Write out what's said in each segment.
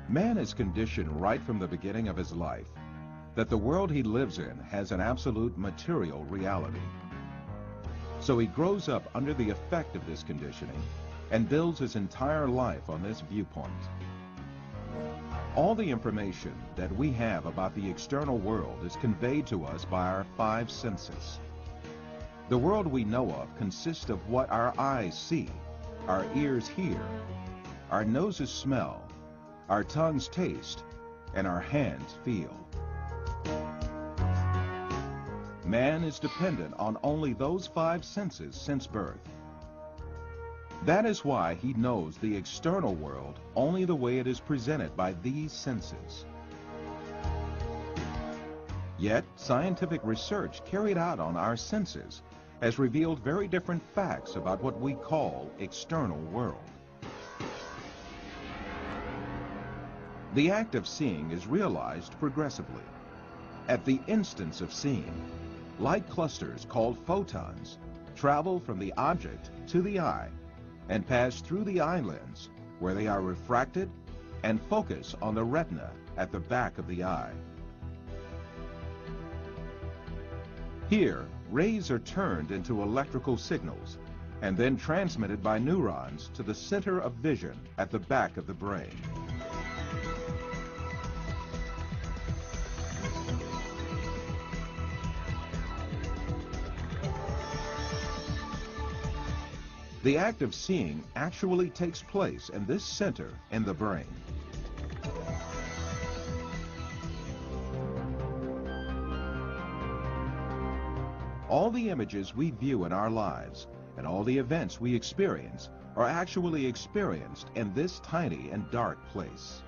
Man is conditioned right from the beginning of his life that the world he lives in has an absolute material reality. So he grows up under the effect of this conditioning and builds his entire life on this viewpoint. All the information that we have about the external world is conveyed to us by our five senses. The world we know of consists of what our eyes see, our ears hear, our noses smell, our tongues taste, and our hands feel. Man is dependent on only those five senses since birth. That is why he knows the external world only the way it is presented by these senses. Yet, scientific research carried out on our senses has revealed very different facts about what we call external world. The act of seeing is realized progressively. At the instance of seeing, light clusters called photons travel from the object to the eye and pass through the eye lens, where they are refracted and focus on the retina at the back of the eye. Here, rays are turned into electrical signals and then transmitted by neurons to the center of vision at the back of the brain. The act of seeing actually takes place in this center in the brain. All the images we view in our lives and all the events we experience are actually experienced in this tiny and dark place.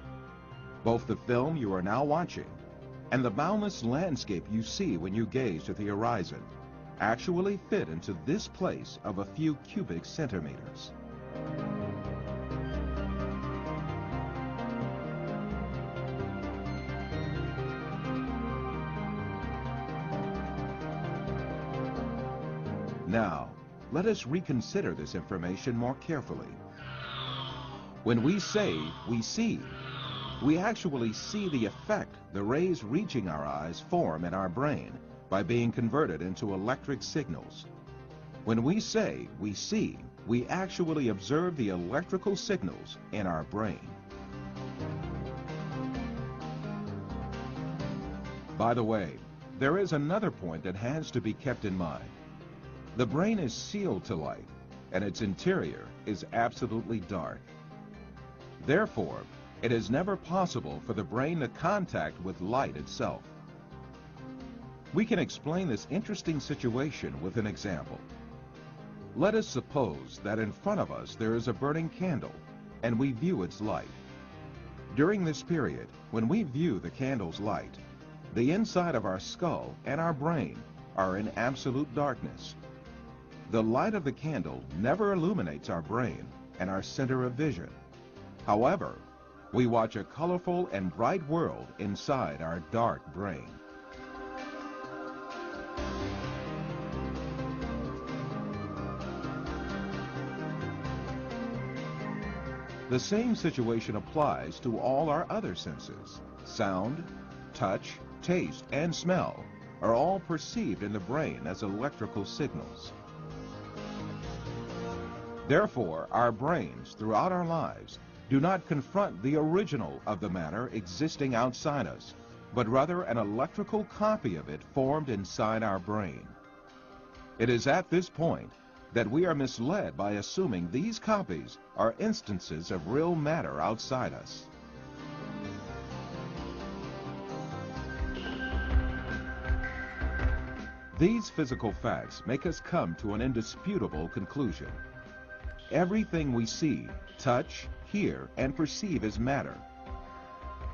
Both the film you are now watching and the boundless landscape you see when you gaze at the horizon actually fit into this place of a few cubic centimeters. Now, let us reconsider this information more carefully. When we say we see, we actually see the effect the rays reaching our eyes form in our brain by being converted into electric signals. When we say we see, we actually observe the electrical signals in our brain. By the way, there is another point that has to be kept in mind. The brain is sealed to light, and its interior is absolutely dark. Therefore, it is never possible for the brain to contact with light itself. We can explain this interesting situation with an example. Let us suppose that in front of us there is a burning candle, and we view its light. During this period, when we view the candle's light, the inside of our skull and our brain are in absolute darkness. The light of the candle never illuminates our brain and our center of vision. However, we watch a colorful and bright world inside our dark brain. The same situation applies to all our other senses. Sound, touch, taste, and smell are all perceived in the brain as electrical signals. Therefore, our brains, throughout our lives, do not confront the original of the matter existing outside us, but rather an electrical copy of it formed inside our brain. It is at this point that we are misled by assuming these copies are instances of real matter outside us. These physical facts make us come to an indisputable conclusion. Everything we see, touch, hear, and perceive is matter.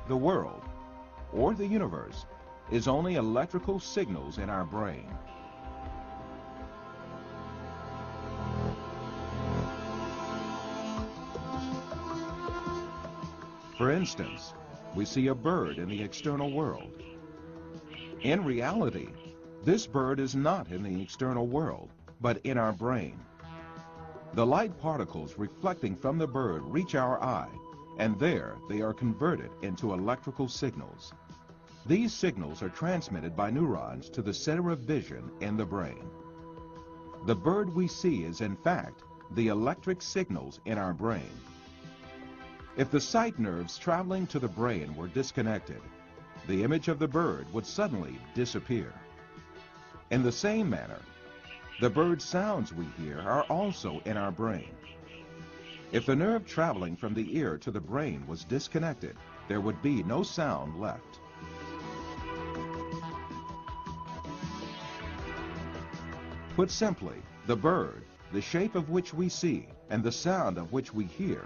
The world, or the universe, is only electrical signals in our brain. For instance, we see a bird in the external world. In reality, this bird is not in the external world, but in our brain. The light particles reflecting from the bird reach our eye and there they are converted into electrical signals. These signals are transmitted by neurons to the center of vision in the brain. The bird we see is, in fact, the electric signals in our brain. If the sight nerves traveling to the brain were disconnected, the image of the bird would suddenly disappear. In the same manner, the bird sounds we hear are also in our brain. If the nerve traveling from the ear to the brain was disconnected, there would be no sound left. Put simply, the bird, the shape of which we see, and the sound of which we hear,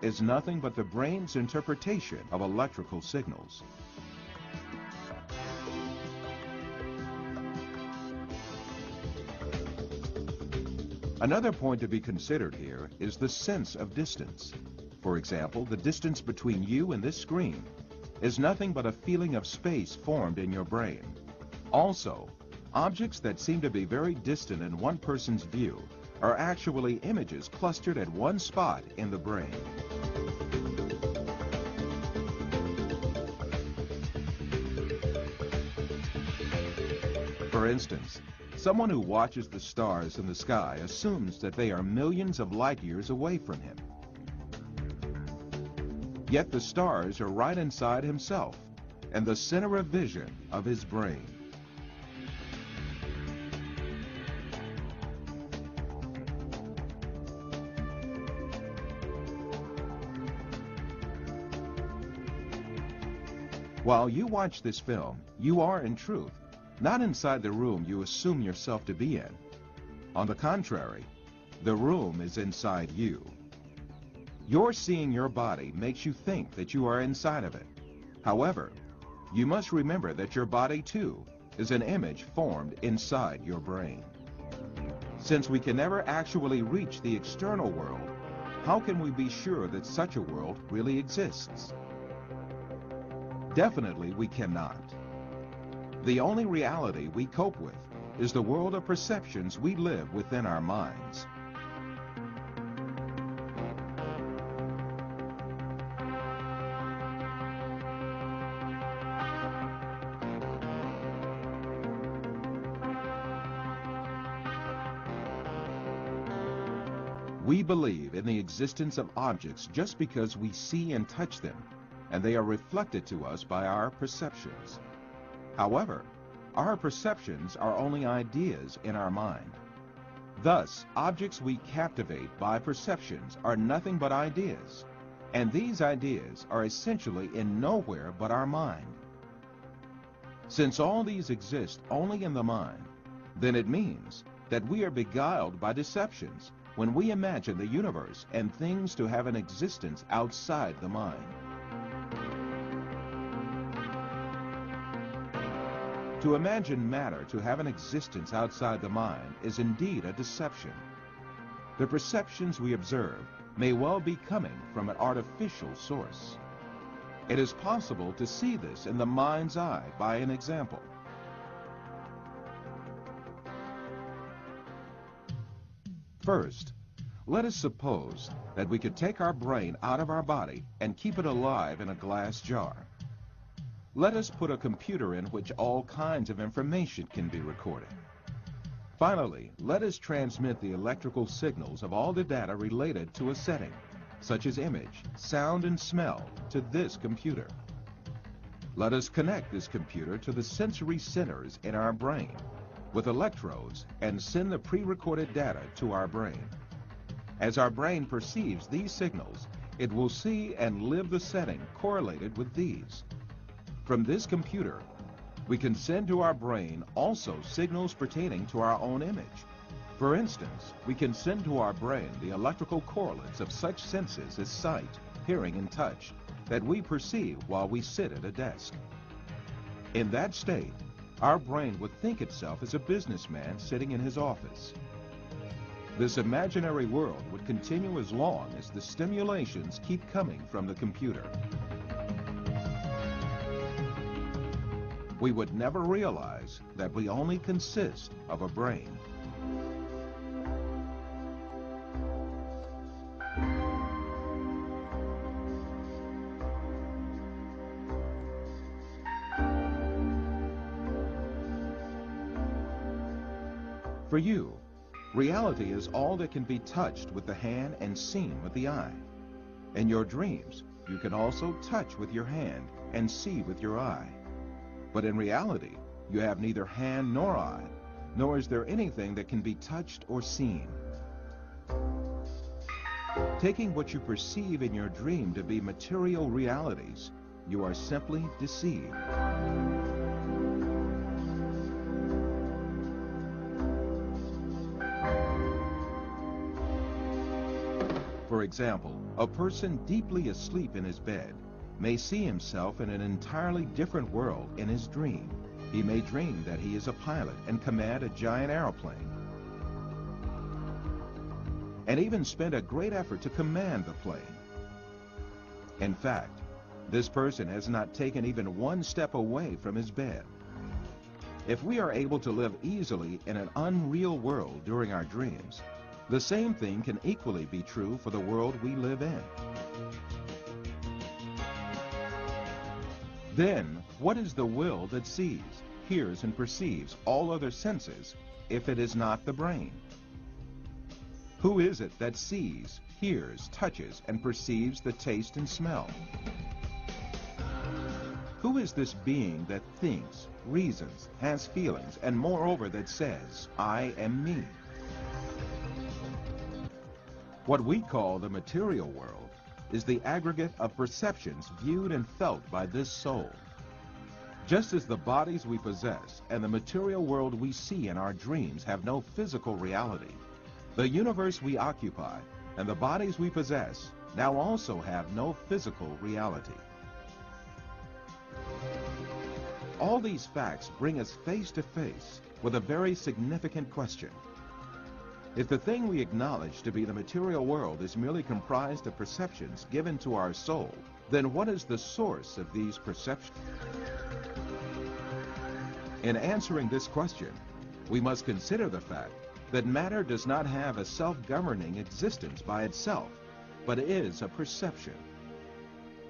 is nothing but the brain's interpretation of electrical signals. Another point to be considered here is the sense of distance. For example, the distance between you and this screen is nothing but a feeling of space formed in your brain. Also, objects that seem to be very distant in one person's view are actually images clustered at one spot in the brain. For instance, someone who watches the stars in the sky assumes that they are millions of light years away from him. Yet the stars are right inside himself and the center of vision of his brain. While you watch this film, you are, in truth, not inside the room you assume yourself to be in. On the contrary, the room is inside you. Your seeing your body makes you think that you are inside of it. However, you must remember that your body, too, is an image formed inside your brain. Since we can never actually reach the external world, how can we be sure that such a world really exists? Definitely we cannot. The only reality we cope with is the world of perceptions we live within our minds. We believe in the existence of objects just because we see and touch them, and they are reflected to us by our perceptions. However, our perceptions are only ideas in our mind. Thus, objects we captivate by perceptions are nothing but ideas, and these ideas are essentially in nowhere but our mind. Since all these exist only in the mind, then it means that we are beguiled by deceptions when we imagine the universe and things to have an existence outside the mind. To imagine matter to have an existence outside the mind is indeed a deception. The perceptions we observe may well be coming from an artificial source. It is possible to see this in the mind's eye by an example. First, let us suppose that we could take our brain out of our body and keep it alive in a glass jar. Let us put a computer in which all kinds of information can be recorded. Finally, let us transmit the electrical signals of all the data related to a setting, such as image, sound, and smell, to this computer. Let us connect this computer to the sensory centers in our brain with electrodes and send the pre-recorded data to our brain. As our brain perceives these signals, it will see and live the setting correlated with these. From this computer, we can send to our brain also signals pertaining to our own image. For instance, we can send to our brain the electrical correlates of such senses as sight, hearing, and touch that we perceive while we sit at a desk. In that state, our brain would think itself as a businessman sitting in his office. This imaginary world would continue as long as the stimulations keep coming from the computer. We would never realize that we only consist of a brain. For you, reality is all that can be touched with the hand and seen with the eye. In your dreams, you can also touch with your hand and see with your eye. But in reality, you have neither hand nor eye, nor is there anything that can be touched or seen. Taking what you perceive in your dream to be material realities, you are simply deceived. For example, a person deeply asleep in his bed may see himself in an entirely different world in his dream. He may dream that he is a pilot and command a giant airplane, and even spend a great effort to command the plane. In fact, this person has not taken even one step away from his bed. If we are able to live easily in an unreal world during our dreams, the same thing can equally be true for the world we live in. Then, what is the will that sees, hears, and perceives all other senses if it is not the brain? Who is it that sees, hears, touches, and perceives the taste and smell? Who is this being that thinks, reasons, has feelings, and moreover that says, I am me? What we call the material world is the aggregate of perceptions viewed and felt by this soul. Just as the bodies we possess and the material world we see in our dreams have no physical reality, the universe we occupy and the bodies we possess now also have no physical reality. All these facts bring us face to face with a very significant question. If the thing we acknowledge to be the material world is merely comprised of perceptions given to our soul, then what is the source of these perceptions? In answering this question, we must consider the fact that matter does not have a self-governing existence by itself, but is a perception.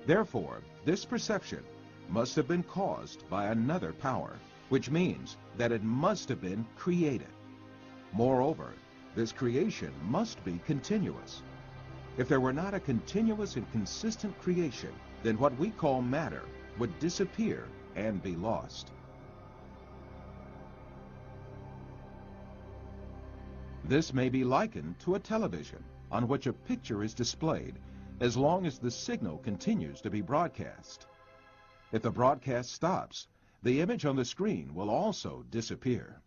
Therefore, this perception must have been caused by another power, which means that it must have been created. Moreover, this creation must be continuous. If there were not a continuous and consistent creation, then what we call matter would disappear and be lost. This may be likened to a television on which a picture is displayed as long as the signal continues to be broadcast. If the broadcast stops, the image on the screen will also disappear.